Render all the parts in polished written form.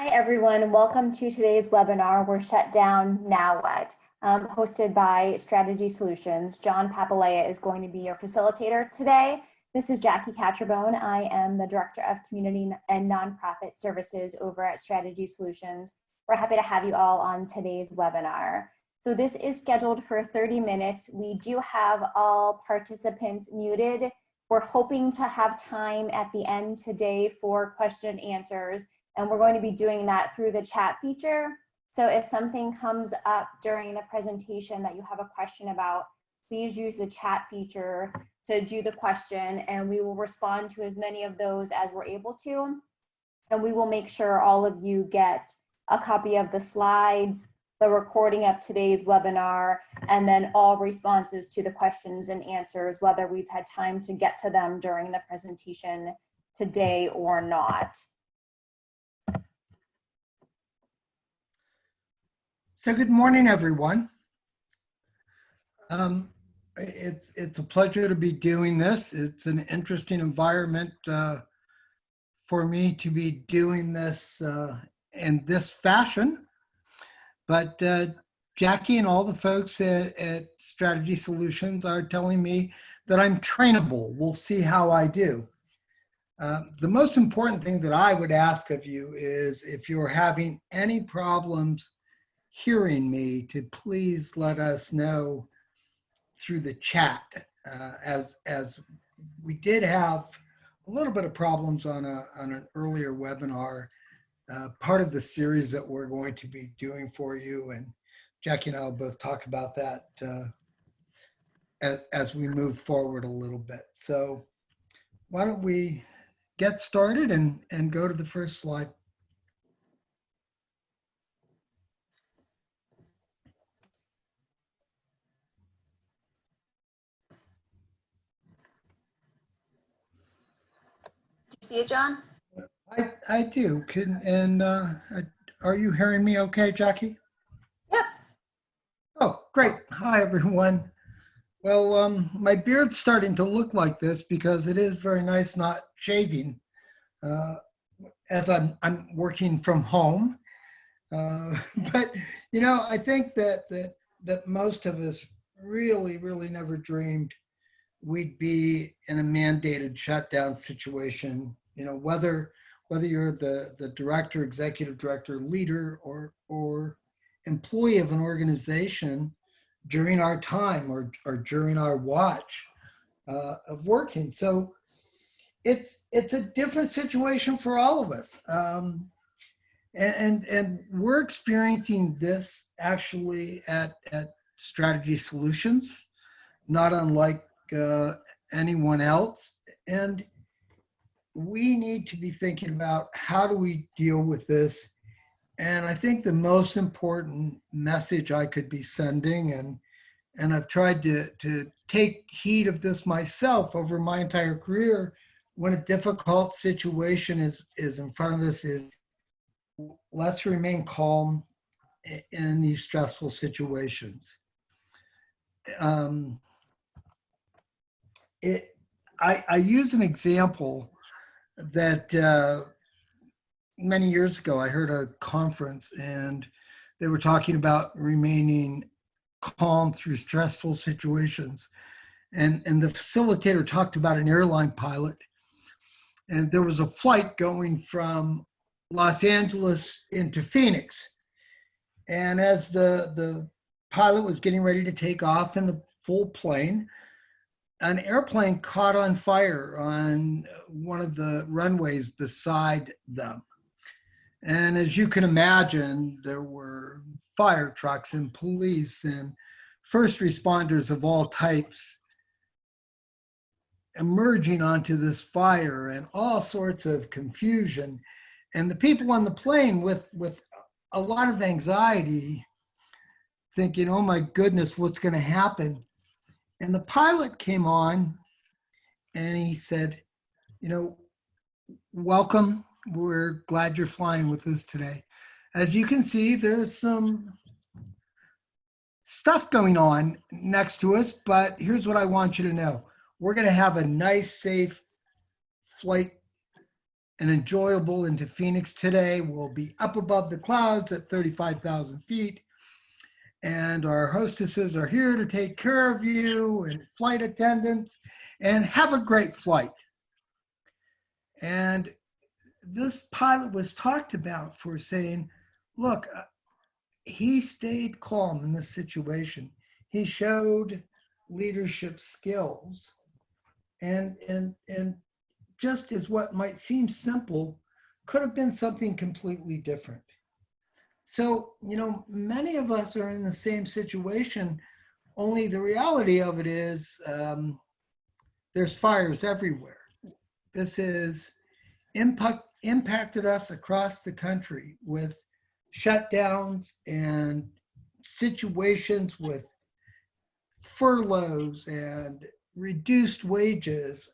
Hi, everyone. Welcome to today's webinar, We're Shut Down, Now What? Hosted by Strategy Solutions. John Papalea is going to be your facilitator today. This is Jackie Catcherbone. I am the Director of Community and Nonprofit Services over at Strategy Solutions. We're happy to have you all on today's webinar. So this is scheduled for 30 minutes. We do have all participants muted. We're hoping to have time at the end today for question and answers. And we're going to be doing that through the chat feature. So if something comes up during the presentation that you have a question about, please use the chat feature to do the question, and we will respond to as many of those as we're able to. And we will make sure all of you get a copy of the slides, the recording of today's webinar, and then all responses to the questions and answers, whether we've had time to get to them during the presentation today or not. So good morning, everyone. It's a pleasure to be doing this. It's an interesting environment for me to be doing this in this fashion. But Jackie and all the folks at Strategy Solutions are telling me that I'm trainable. We'll see how I do. The most important thing that I would ask of you is if you're having any problems hearing me, to please let us know through the chat, as we did have a little bit of problems on an earlier webinar, part of the series that we're going to be doing for you, and Jackie and I will both talk about that as we move forward a little bit. So why don't we get started and go to the first slide. See it, John? I do. Are you hearing me okay, Jackie? Yep. Oh, great. Hi, everyone. Well, my beard's starting to look like this because it is very nice not shaving as I'm working from home. But, you know, I think that most of us really never dreamed we'd be in a mandated shutdown situation, you know, whether you're the director, executive director, leader, or employee of an organization during our time or during our watch of working. So it's a different situation for all of us. And we're experiencing this actually at Strategy Solutions, not unlike anyone else, and we need to be thinking about how do we deal with this. And I think the most important message I could be sending, and I've tried to take heed of this myself over my entire career, when a difficult situation is in front of us, is let's remain calm in these stressful situations. I use an example that many years ago I heard a conference, and they were talking about remaining calm through stressful situations. And the facilitator talked about an airline pilot, and there was a flight going from Los Angeles into Phoenix. And as the pilot was getting ready to take off in the full plane, an airplane caught on fire on one of the runways beside them. And as you can imagine, there were fire trucks and police and first responders of all types emerging onto this fire, and all sorts of confusion. And the people on the plane with a lot of anxiety, thinking, oh my goodness, what's going to happen? And the pilot came on and he said, you know, welcome. We're glad you're flying with us today. As you can see, there's some stuff going on next to us, but here's what I want you to know. We're going to have a nice, safe flight and enjoyable into Phoenix today. We'll be up above the clouds at 35,000 feet. And our hostesses are here to take care of you and flight attendants, and have a great flight. And this pilot was talked about for saying, look, he stayed calm in this situation. He showed leadership skills, and just as what might seem simple could have been something completely different. So, many of us are in the same situation, only the reality of it is there's fires everywhere. This has impacted us across the country with shutdowns and situations with furloughs and reduced wages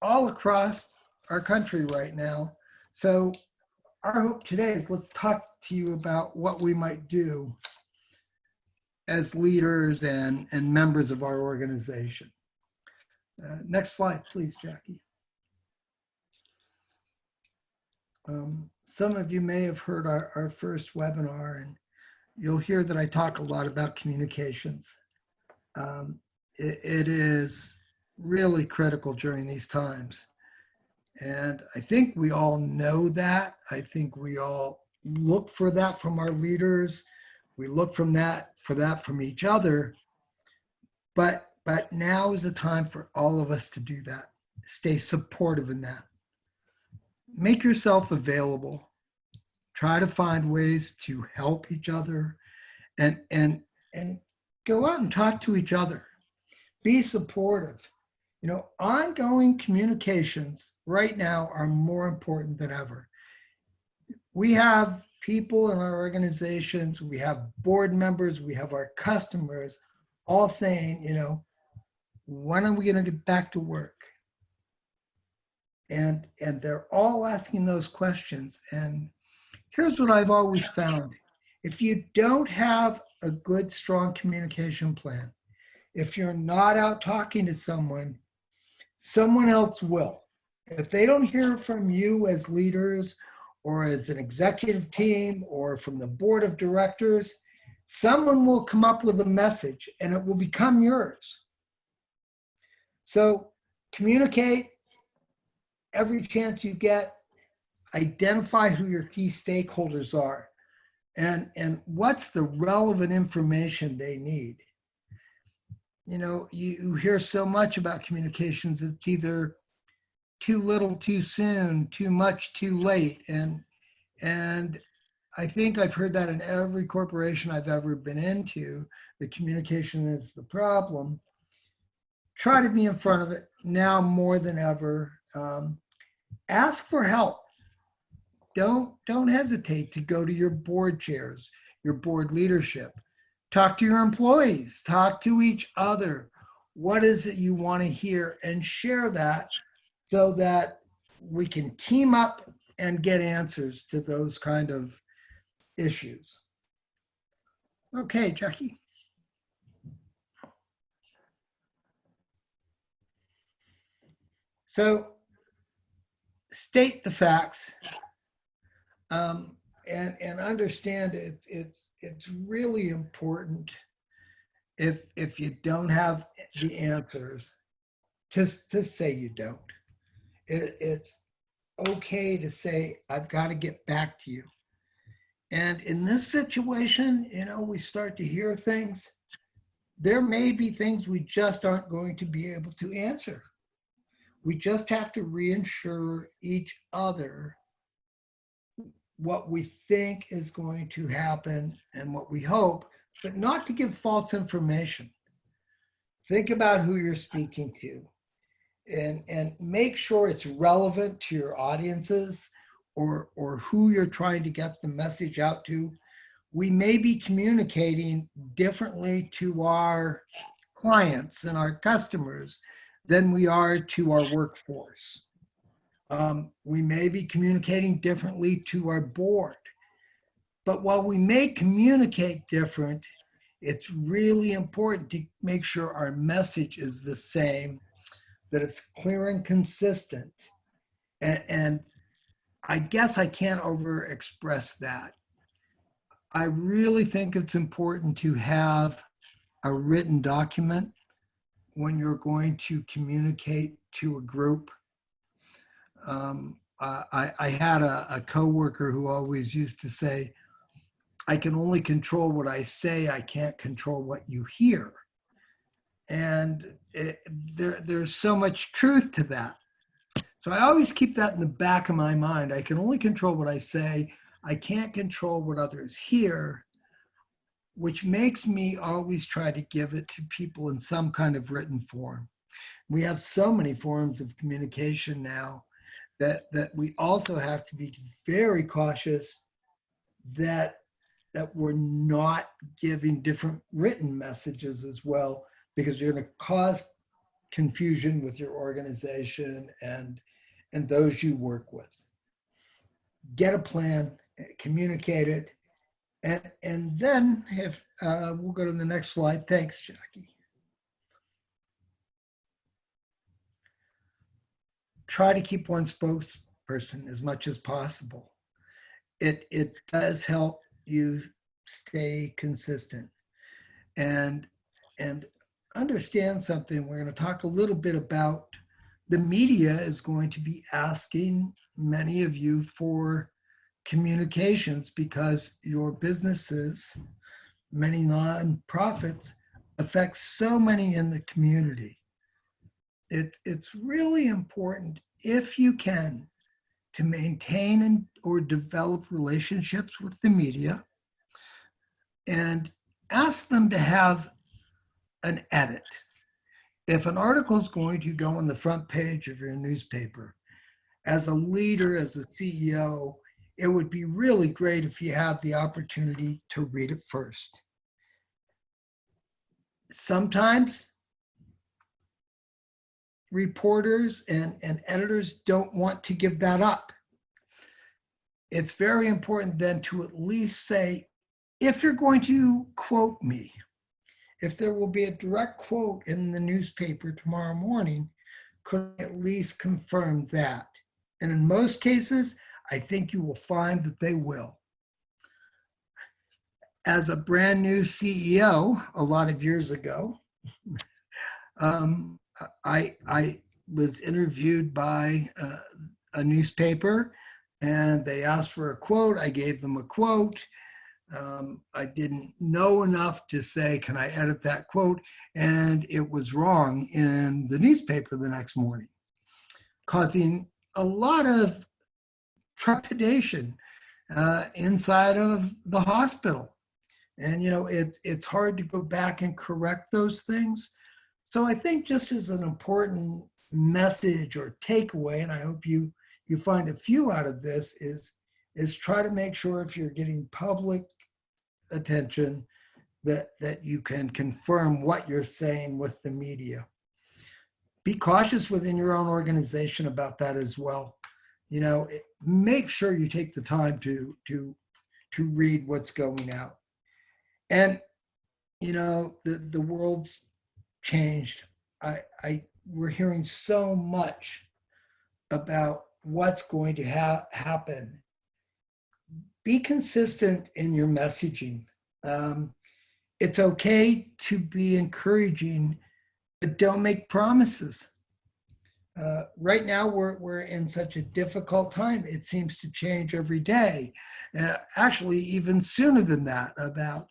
all across our country right now. So our hope today is let's talk to you about what we might do as leaders and members of our organization. Next slide, please, Jackie. Some of you may have heard our first webinar, and you'll hear that I talk a lot about communications. It is really critical during these times. And I think we all know that. I think we all look for that from our leaders. We look for that from each other. But now is the time for all of us to do that. Stay supportive in that. Make yourself available. Try to find ways to help each other and go out and talk to each other. Be supportive. Ongoing communications right now are more important than ever. We have people in our organizations, we have board members, we have our customers all saying, when are we going to get back to work? And they're all asking those questions. And here's what I've always found. If you don't have a good, strong communication plan, if you're not out talking to someone else will. If they don't hear from you as leaders or as an executive team or from the board of directors, someone will come up with a message and it will become yours. So communicate every chance you get. Identify who your key stakeholders are and what's the relevant information they need. You hear so much about communications. It's either too little, too soon, too much, too late. And I think I've heard that in every corporation I've ever been into. The communication is the problem. Try to be in front of it now more than ever. Ask for help. Don't hesitate to go to your board chairs, your board leadership. Talk to your employees, talk to each other. What is it you want to hear? And share that so that we can team up and get answers to those kind of issues. Okay, Jackie. So state the facts. And understand it's really important if you don't have the answers to say you don't. It's okay to say, I've got to get back to you. And in this situation, we start to hear things. There may be things we just aren't going to be able to answer. We just have to reassure each other what we think is going to happen and what we hope, but not to give false information. Think about who you're speaking to and make sure it's relevant to your audiences or who you're trying to get the message out to. We may be communicating differently to our clients and our customers than we are to our workforce. We may be communicating differently to our board. But while we may communicate different, it's really important to make sure our message is the same, that it's clear and consistent. And I guess I can't over express that. I really think it's important to have a written document when you're going to communicate to a group. I had a coworker who always used to say, I can only control what I say, I can't control what you hear. And there's so much truth to that. So I always keep that in the back of my mind. I can only control what I say, I can't control what others hear, which makes me always try to give it to people in some kind of written form. We have so many forms of communication now that we also have to be very cautious that we're not giving different written messages as well, because you're going to cause confusion with your organization and those you work with. Get a plan, communicate it, and then if we'll go to the next slide. Thanks, Jackie. Try to keep one spokesperson as much as possible. It does help you stay consistent and understand something. We're going to talk a little bit about the media is going to be asking many of you for communications because your businesses, many nonprofits, affect so many in the community. It's really important, if you can, to maintain or develop relationships with the media and ask them to have an edit. If an article is going to go on the front page of your newspaper, as a leader, as a CEO, it would be really great if you had the opportunity to read it first. Sometimes reporters and editors don't want to give that up. It's very important then to at least say, if you're going to quote me, if there will be a direct quote in the newspaper tomorrow morning, could I at least confirm that? And in most cases, I think you will find that they will. As a brand new CEO a lot of years ago, I was interviewed by a newspaper and they asked for a quote. I gave them a quote. I didn't know enough to say, can I edit that quote? And it was wrong in the newspaper the next morning, causing a lot of trepidation inside of the hospital. And, you know, it's hard to go back and correct those things. So I think just as an important message or takeaway, and I hope you find a few out of this, is try to make sure if you're getting public attention that you can confirm what you're saying with the media. Be cautious within your own organization about that as well. You know, make sure you take the time to read what's going out. And you know, the world's changed. We're hearing so much about what's going to happen. Be consistent in your messaging. It's okay to be encouraging, but don't make promises. Right now, we're in such a difficult time. It seems to change every day. Actually, even sooner than that, about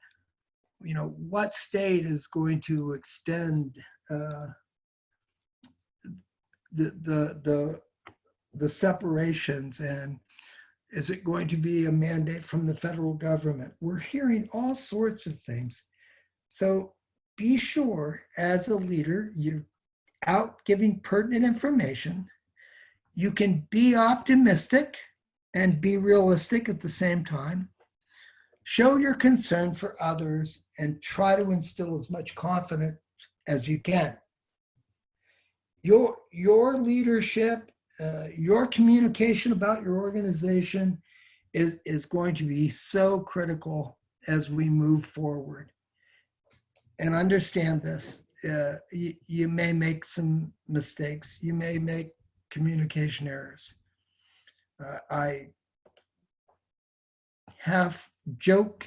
what state is going to extend the separations, and is it going to be a mandate from the federal government? We're hearing all sorts of things. So be sure, as a leader, you're out giving pertinent information. You can be optimistic and be realistic at the same time. Show your concern for others and try to instill as much confidence as you can. Your leadership, your communication about your organization is going to be so critical as we move forward. And understand this, you may make some mistakes. You may make communication errors. I half joke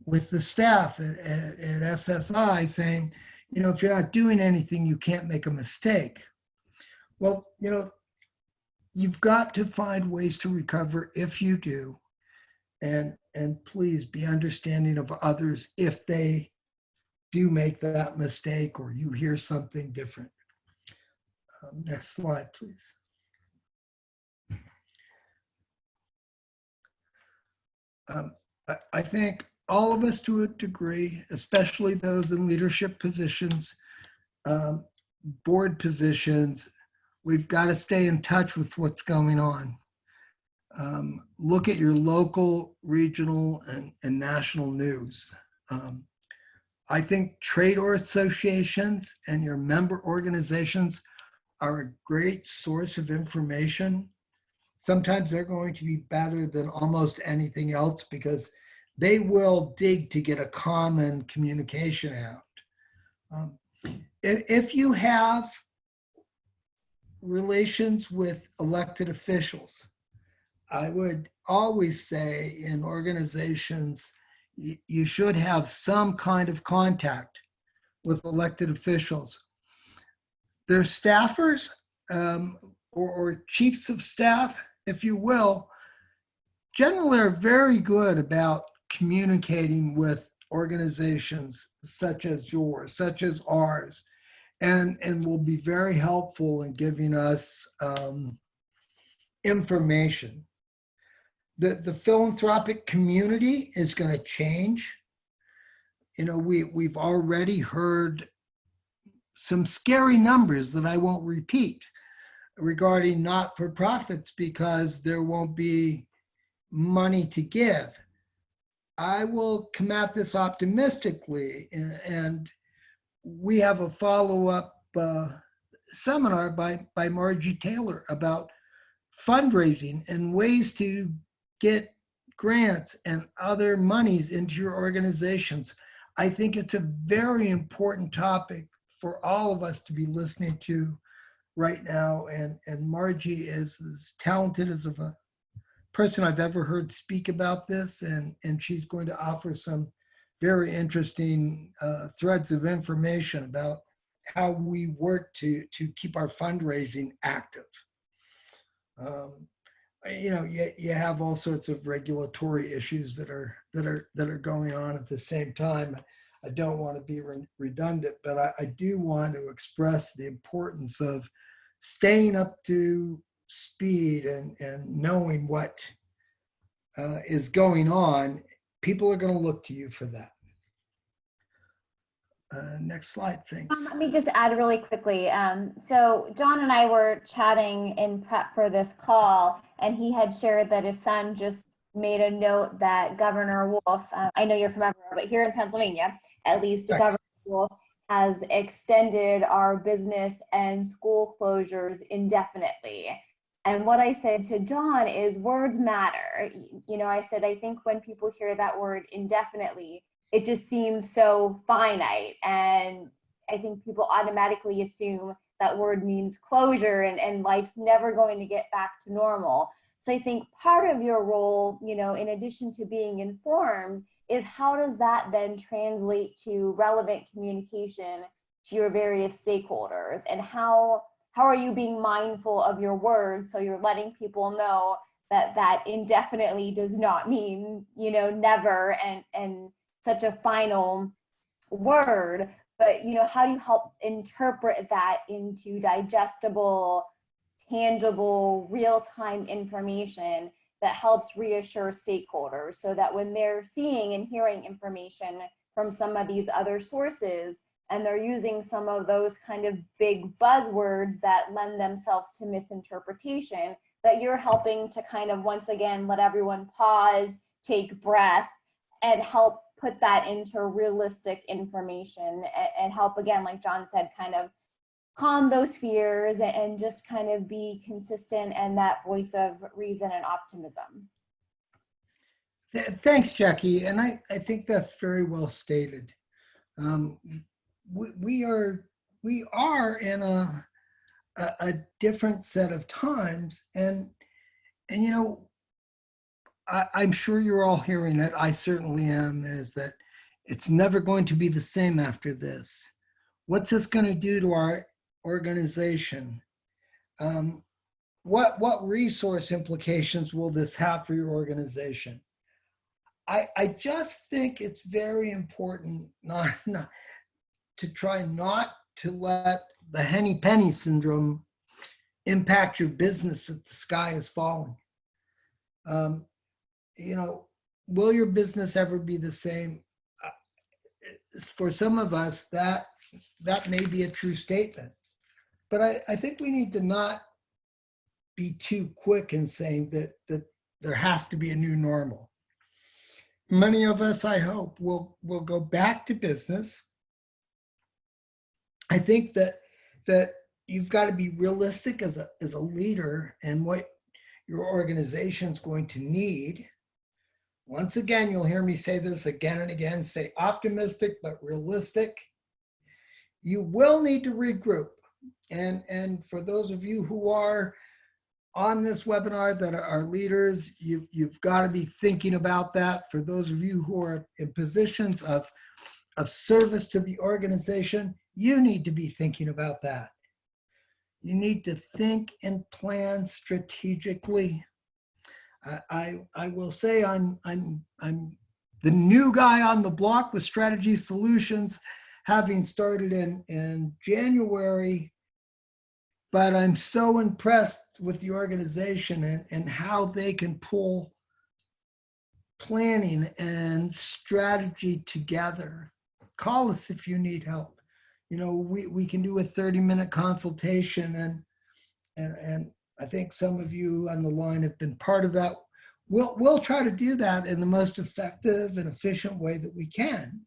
with the staff at SSI saying, if you're not doing anything, you can't make a mistake. Well, you've got to find ways to recover if you do. And please be understanding of others if they do make that mistake or you hear something different. Next slide, please. I think all of us to a degree, especially those in leadership positions, board positions, we've got to stay in touch with what's going on. Look at your local, regional, and national news. I think trade associations and your member organizations are a great source of information. Sometimes they're going to be better than almost anything else because they will dig to get a common communication out. If you have relations with elected officials, I would always say in organizations, you should have some kind of contact with elected officials. Their staffers or chiefs of staff, if you will, generally are very good about communicating with organizations such as yours, such as ours, and will be very helpful in giving us information. The philanthropic community is going to change. We've already heard some scary numbers that I won't repeat regarding not-for-profits because there won't be money to give. I will come at this optimistically, and we have a follow-up seminar by Margie Taylor about fundraising and ways to get grants and other monies into your organizations. I think it's a very important topic for all of us to be listening to right now. And Margie is as talented as a person I've ever heard speak about this. And she's going to offer some very interesting threads of information about how we work to keep our fundraising active. You have all sorts of regulatory issues that are going on at the same time. I don't want to be redundant, but I do want to express the importance of staying up to speed and knowing what is going on. People are going to look to you for that. Next slide, thanks. Let me just add really quickly. So John and I were chatting in prep for this call, and he had shared that his son just made a note that Governor Wolf, I know you're from everywhere, but here in Pennsylvania, at least Governor Wolf has extended our business and school closures indefinitely. And what I said to John is words matter. I said, I think when people hear that word indefinitely, it just seems so finite. And I think people automatically assume that word means closure and life's never going to get back to normal. So I think part of your role, in addition to being informed, is how does that then translate to relevant communication to your various stakeholders? And how are you being mindful of your words so you're letting people know that indefinitely does not mean, never and such a final word, but how do you help interpret that into digestible, tangible, real-time information that helps reassure stakeholders so that when they're seeing and hearing information from some of these other sources and they're using some of those kind of big buzzwords that lend themselves to misinterpretation, that you're helping to kind of once again let everyone pause, take breath, and help put that into realistic information and help, again, like John said, kind of calm those fears and just kind of be consistent and that voice of reason and optimism. Thanks, Jackie. And I think that's very well stated. We are in a different set of times, and And I'm sure you're all hearing it. I certainly am, is that it's never going to be the same after this. What's this going to do to our organization? What resource implications will this have for your organization? I just think it's very important not to try not to let the henny penny syndrome impact your business if the sky is falling. Um, will your business ever be the same? For some of us, that may be a true statement. But I think we need to not be too quick in saying that there has to be a new normal. Many of us, I hope, will go back to business. I think that you've got to be realistic as a leader and what your organization's going to need. Once again, you'll hear me say this again and again, say optimistic but realistic. You will need to regroup. And for those of you who are on this webinar that are leaders, you've got to be thinking about that. For those of you who are in positions of service to the organization, you need to be thinking about that. You need to think and plan strategically. I will say I'm the new guy on the block with Strategy Solutions, having started in January, but I'm so impressed with the organization and how they can pull planning and strategy together. Call us if you need help. We can do a 30-minute consultation, and I think some of you on the line have been part of that. We'll try to do that in the most effective and efficient way that we can.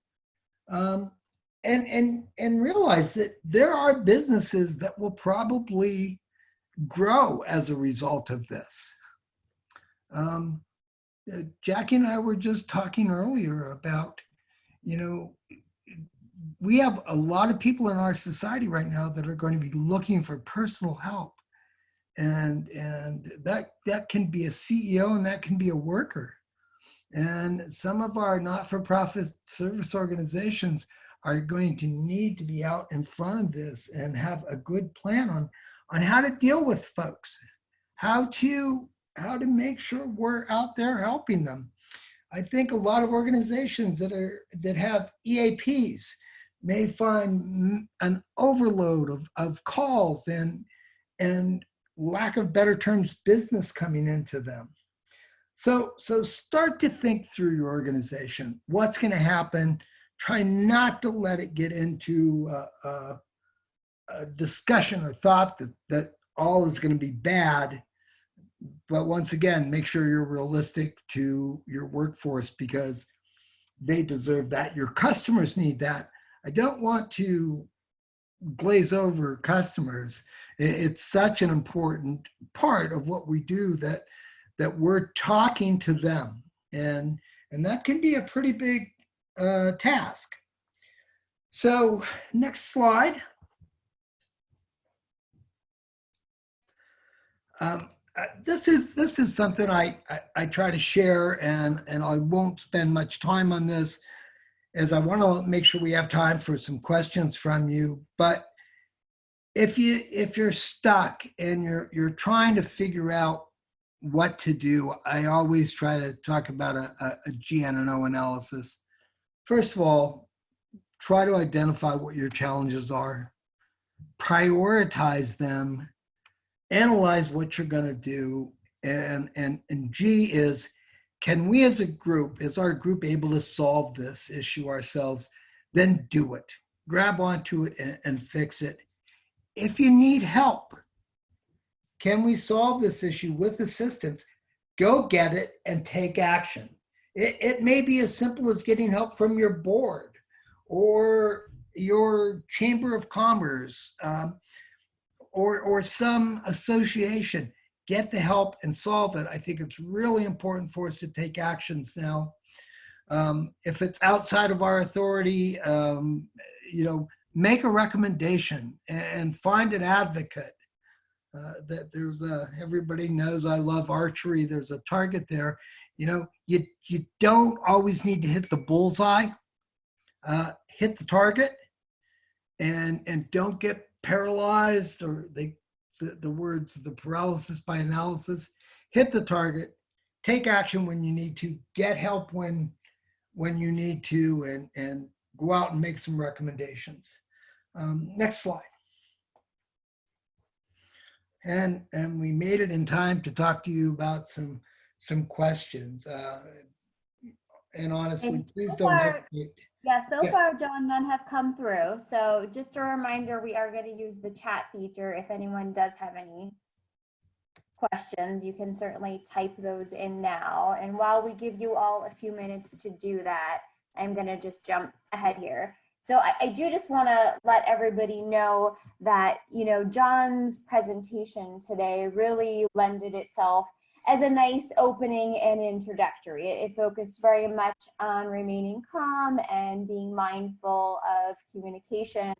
And realize that there are businesses that will probably grow as a result of this. Jackie and I were just talking earlier about, we have a lot of people in our society right now that are going to be looking for personal help. And that can be a CEO and that can be a worker. And some of our not-for-profit service organizations are going to need to be out in front of this and have a good plan on how to deal with folks, how to make sure we're out there helping them. I think a lot of organizations that have EAPs may find an overload of calls and lack of better terms, business coming into them. So start to think through your organization. What's going to happen? Try not to let it get into a discussion or thought that all is going to be bad. But once again, make sure you're realistic to your workforce because they deserve that. Your customers need that. I don't want to glaze over customers. It's such an important part of what we do that we're talking to them. And that can be a pretty big task. So next slide. This is something I try to share, and I won't spend much time on this as I want to make sure we have time for some questions from you. But if you're stuck and you're trying to figure out what to do, I always try to talk about a GN&O analysis. First of all, try to identify what your challenges are, prioritize them, analyze what you're going to do, and G is, can we as a group, is our group able to solve this issue ourselves? Then do it. Grab onto it and fix it. If you need help, can we solve this issue with assistance? Go get it and take action. It may be as simple as getting help from your board or your chamber of commerce, or some association. Get the help and solve it. I think it's really important for us to take actions now. If it's outside of our authority, make a recommendation and find an advocate. that there's everybody knows I love archery. There's a target there. You know, you don't always need to hit the bullseye. Hit the target and don't get paralyzed, or the words, the paralysis by analysis. Hit the target, take action when you need to, get help when you need to, and go out and make some recommendations. Next slide. And we made it in time to talk to you about some questions. And honestly, please don't hesitate. Yeah, so far, John, none have come through. So just a reminder, we are going to use the chat feature. If anyone does have any questions, you can certainly type those in now. And while we give you all a few minutes to do that, I'm going to just jump ahead here. So I do just want to let everybody know that, you know, John's presentation today really lended itself as a nice opening and introductory. It focused very much on remaining calm and being mindful of communication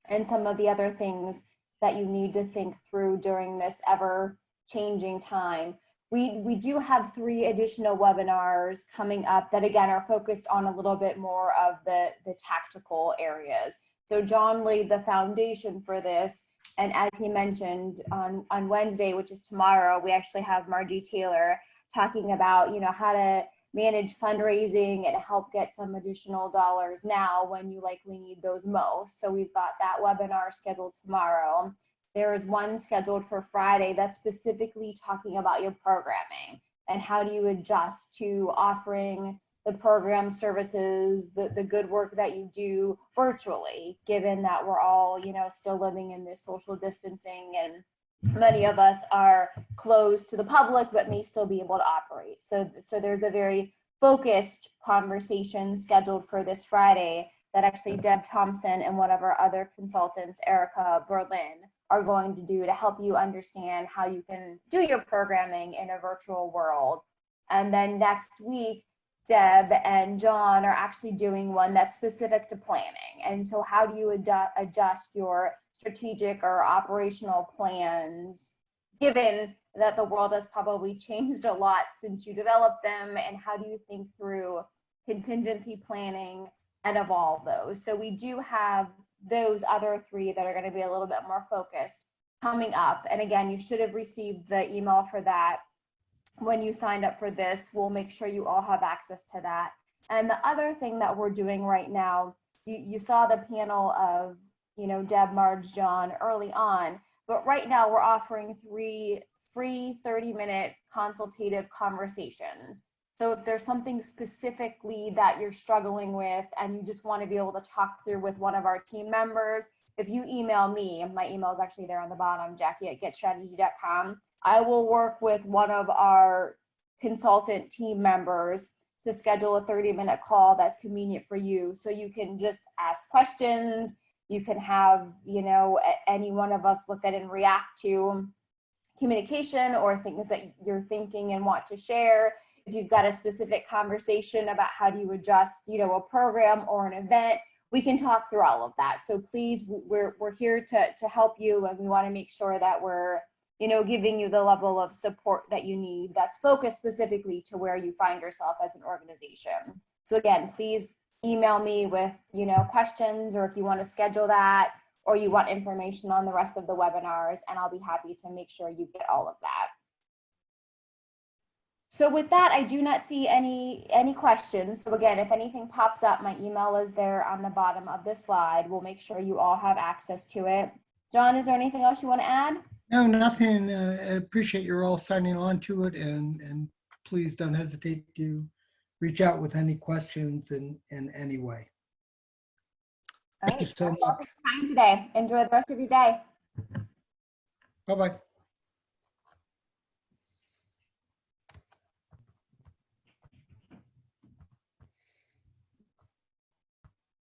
and some of the other things that you need to think through during this ever-changing time. We do have 3 additional webinars coming up that, again, are focused on a little bit more of the tactical areas. So John laid the foundation for this. And as he mentioned, on Wednesday, which is tomorrow, we actually have Margie Taylor talking about, you know, how to manage fundraising and help get some additional dollars now when you likely need those most. So we've got that webinar scheduled tomorrow. There is one scheduled for Friday that's specifically talking about your programming and how do you adjust to offering the program services, the good work that you do virtually, given that we're all, you know, still living in this social distancing and many of us are closed to the public but may still be able to operate. So there's a very focused conversation scheduled for this Friday that actually Deb Thompson and one of our other consultants, Erica Berlin, are going to do to help you understand how you can do your programming in a virtual world. And then next week, Deb and John are actually doing one that's specific to planning. And so how do you adjust your strategic or operational plans, given that the world has probably changed a lot since you developed them, and how do you think through contingency planning and evolve those? So we do have those other 3 that are going to be a little bit more focused coming up. And again, you should have received the email for that when you signed up for this. We'll make sure you all have access to that. And the other thing that we're doing right now, you saw the panel of, you know, Deb, Marge, John early on, but right now we're offering 3 free 30-minute consultative conversations. So if there's something specifically that you're struggling with and you just want to be able to talk through with one of our team members, if you email me, my email is actually there on the bottom, Jackie@getstrategy.com, I will work with one of our consultant team members to schedule a 30-minute call that's convenient for you. So you can just ask questions. You can have, you know, any one of us look at and react to communication or things that you're thinking and want to share. If you've got a specific conversation about how do you adjust, you know, a program or an event, we can talk through all of that. So please, we're here to help you, and we want to make sure that we're, you know, giving you the level of support that you need that's focused specifically to where you find yourself as an organization. So again, please email me with, you know, questions, or if you want to schedule that, or you want information on the rest of the webinars, and I'll be happy to make sure you get all of that. So with that, I do not see any questions. So again, if anything pops up, my email is there on the bottom of the slide. We'll make sure you all have access to it. John, is there anything else you want to add? No, nothing. I appreciate you're all signing on to it, and please don't hesitate to reach out with any questions in any way. Thank you so much. Time today. Enjoy the rest of your day. Bye-bye.